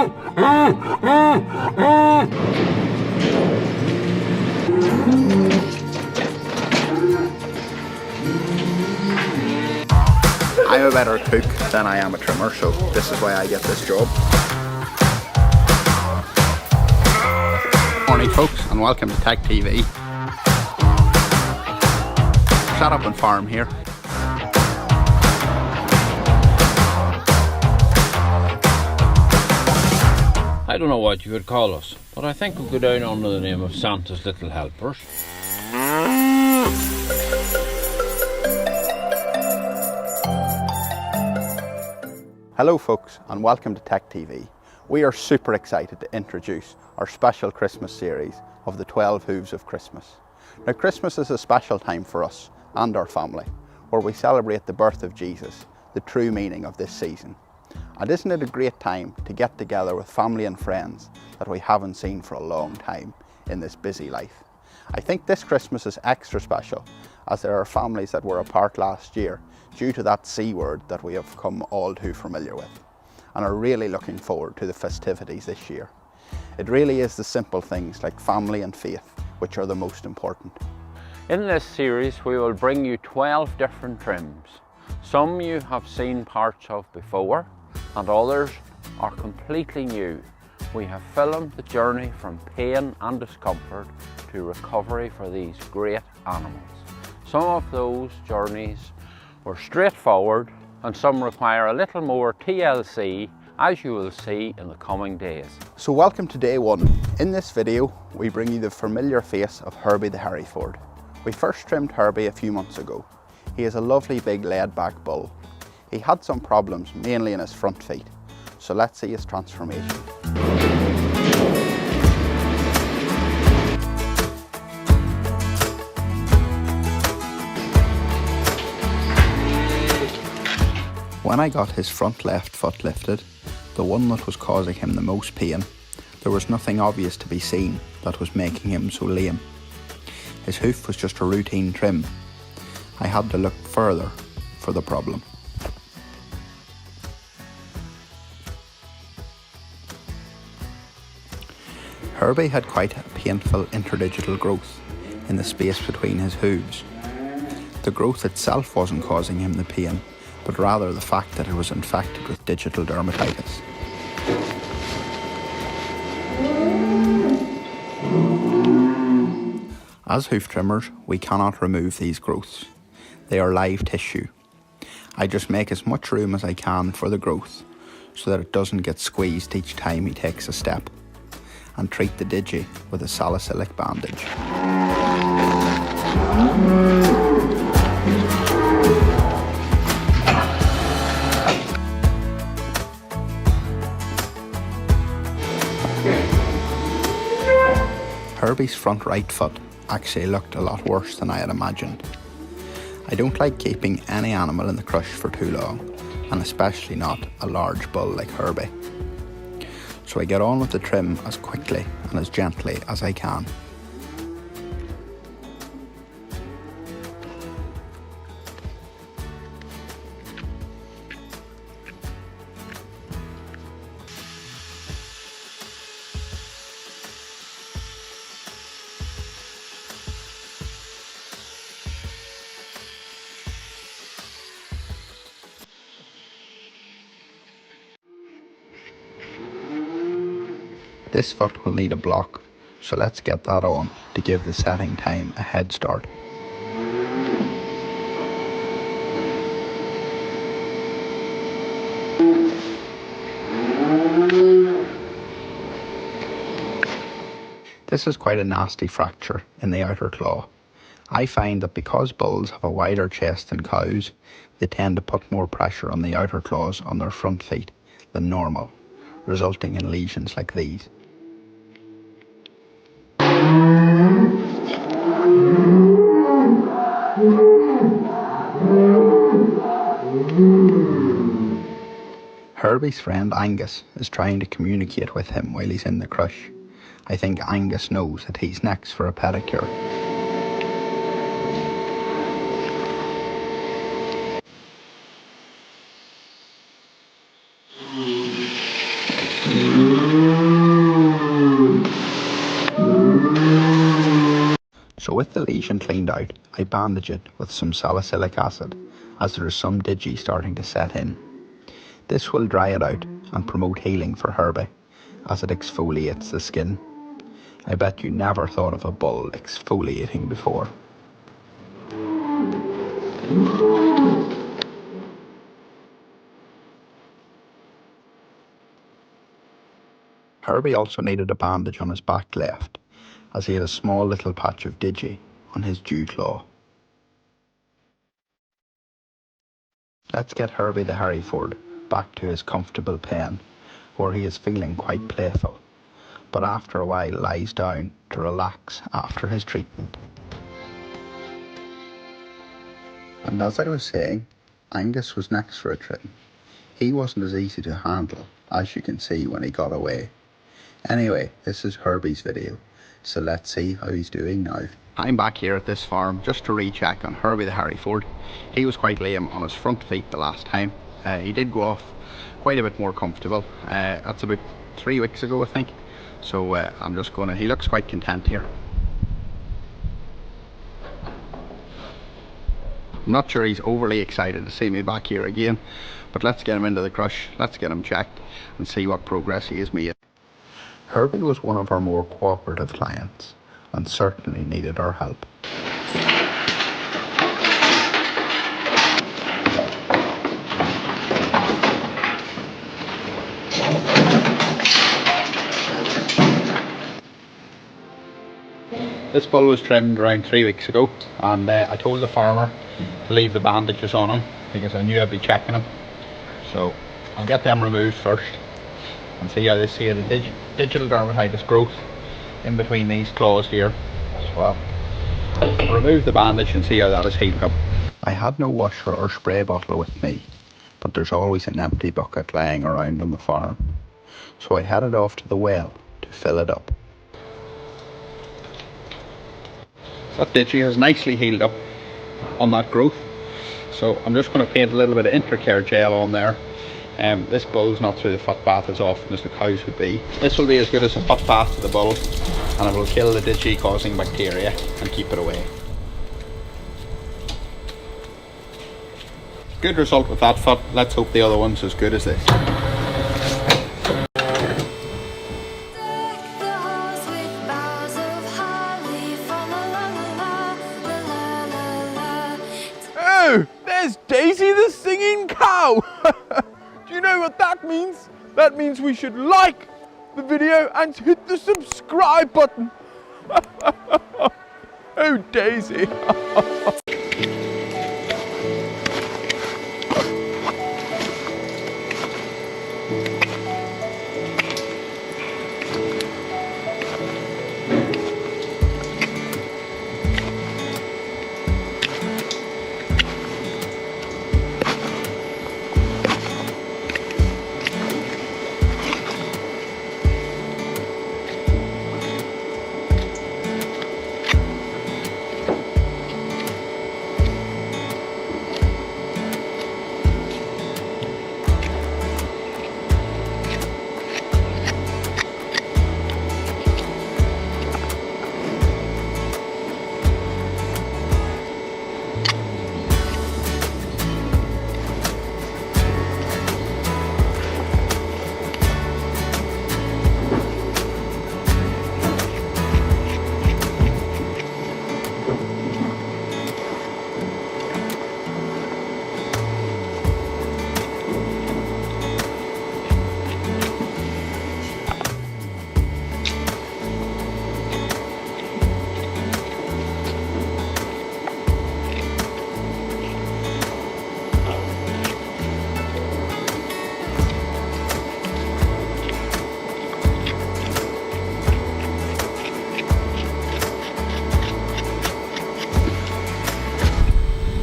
I'm a better cook than I am a trimmer, so this is why I get this job. Morning folks, and welcome to Tech TV. Set up on farm here. I don't know what you would call us, but I think we'll go down under the name of Santa's Little Helpers. Hello folks, and welcome to Tech TV. We are super excited to introduce our special Christmas series of the 12 Hooves of Christmas. Now, Christmas is a special time for us and our family, where we celebrate the birth of Jesus, the true meaning of this season. And isn't it a great time to get together with family and friends that we haven't seen for a long time in this busy life? I think this Christmas is extra special, as there are families that were apart last year due to that C word that we have come all too familiar with, and are really looking forward to the festivities this year. It really is the simple things like family and faith which are the most important. In this series we will bring you 12 different trims. Some you have seen parts of before, and others are completely new. We have filmed the journey from pain and discomfort to recovery for these great animals. Some of those journeys were straightforward, and some require a little more TLC, as you will see in the coming days. So welcome to day one. In this video we bring you the familiar face of Herbie the Hereford. We first trimmed Herbie a few months ago. He is a lovely big laid back bull. He had some problems, mainly in his front feet. So let's see his transformation. When I got his front left foot lifted, the one that was causing him the most pain, there was nothing obvious to be seen that was making him so lame. His hoof was just a routine trim. I had to look further for the problem. Herbie had quite a painful interdigital growth in the space between his hooves. The growth itself wasn't causing him the pain, but rather the fact that it was infected with digital dermatitis. As hoof trimmers, we cannot remove these growths. They are live tissue. I just make as much room as I can for the growth so that it doesn't get squeezed each time he takes a step, and treat the digi with a salicylic bandage. Herbie's front right foot actually looked a lot worse than I had imagined. I don't like keeping any animal in the crush for too long, and especially not a large bull like Herbie. So I get on with the trim as quickly and as gently as I can. This foot will need a block, so let's get that on to give the setting time a head start. This is quite a nasty fracture in the outer claw. I find that because bulls have a wider chest than cows, they tend to put more pressure on the outer claws on their front feet than normal, resulting in lesions like these. Herbie's friend Angus is trying to communicate with him while he's in the crush. I think Angus knows that he's next for a pedicure. So with the lesion cleaned out, I bandage it with some salicylic acid as there is some digi starting to set in. This will dry it out and promote healing for Herbie as it exfoliates the skin. I bet you never thought of a bull exfoliating before. Herbie also needed a bandage on his back left, as he had a small little patch of digi on his dew claw. Let's get Herbie the Hereford back to his comfortable pen, where he is feeling quite playful, but after a while lies down to relax after his treatment. And as I was saying, Angus was next for a trim. He wasn't as easy to handle, as you can see when he got away. Anyway, this is Herbie's video, so let's see how he's doing now. I'm back here at this farm just to recheck on Herbie the Hereford. He was quite lame on his front feet the last time. He did go off quite a bit more comfortable. That's about 3 weeks ago, I think. So I'm just gonna, he looks quite content here. I'm not sure he's overly excited to see me back here again, but let's get him into the crush, let's get him checked and see what progress he has made. Herbie was one of our more cooperative clients and certainly needed our help. This bull was trimmed around 3 weeks ago, and I told the farmer to leave the bandages on him because I knew I'd be checking him. So I'll get them removed first and see how they see the digital dermatitis growth in between these claws here as well. I'll remove the bandage and see how that is healed up. I had no washer or spray bottle with me, but there's always an empty bucket lying around on the farm, so I headed off to the well to fill it up. That digi has nicely healed up on that growth, so I'm just going to paint a little bit of Intercare gel on there. This bull's not through the foot bath as often as the cows would be. This will be as good as a foot bath to the bull, and it will kill the digi causing bacteria and keep it away. Good result with that foot. Let's hope the other one's as good as this. Oh, there's Daisy the singing cow! Do you know what that means? That means we should like the video and hit the subscribe button. Oh, Daisy.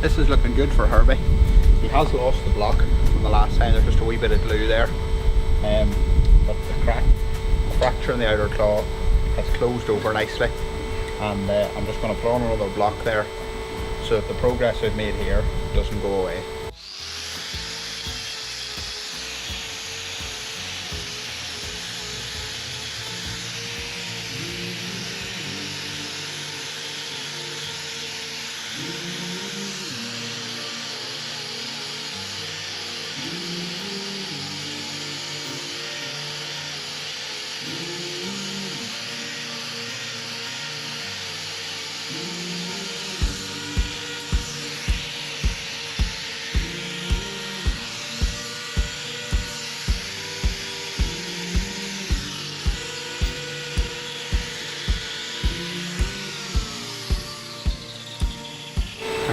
This is looking good for Herbie. He has lost the block from the last time. There's just a wee bit of glue there, but the fracture in the outer claw has closed over nicely, and I'm just going to put on another block there so that the progress I've made here doesn't go away.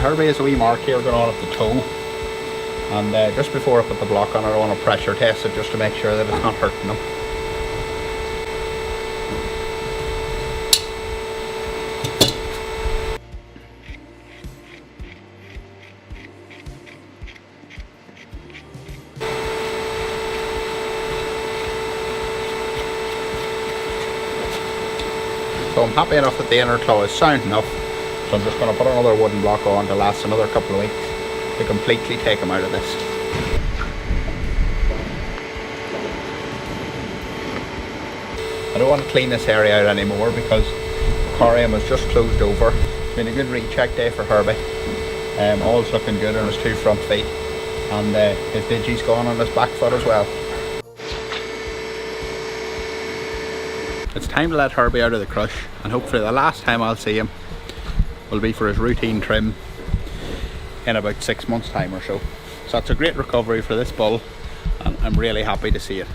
Herbie has a wee mark here going on at the toe, and just before I put the block on it I want to pressure test it just to make sure that it's not hurting him. So I'm happy enough that the inner toe is sound enough, so I'm just going to put another wooden block on to last another couple of weeks to completely take him out of this. I don't want to clean this area out anymore because the corium is just closed over. It's been a good recheck day for Herbie. All's looking good on his 2 front feet, and his digi's gone on his back foot as well. It's time to let Herbie out of the crush, and hopefully the last time I'll see him will be for his routine trim in about 6 months' time or so. So that's a great recovery for this bull, and I'm really happy to see it.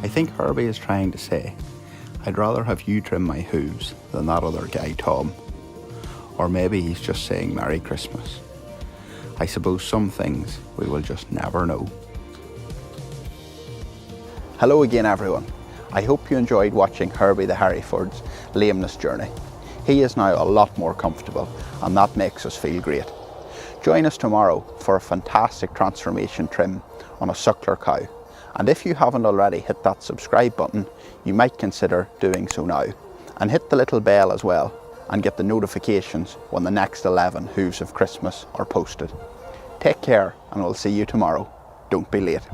I think Herbie is trying to say, I'd rather have you trim my hooves than that other guy Tom. Or maybe he's just saying Merry Christmas. I suppose some things we will just never know. Hello again everyone. I hope you enjoyed watching Herbie the Hereford's lameness journey. He is now a lot more comfortable, and that makes us feel great. Join us tomorrow for a fantastic transformation trim on a suckler cow. And if you haven't already hit that subscribe button, you might consider doing so now. And hit the little bell as well, and get the notifications when the next 11 Hooves of Christmas are posted. Take care, and we'll see you tomorrow. Don't be late.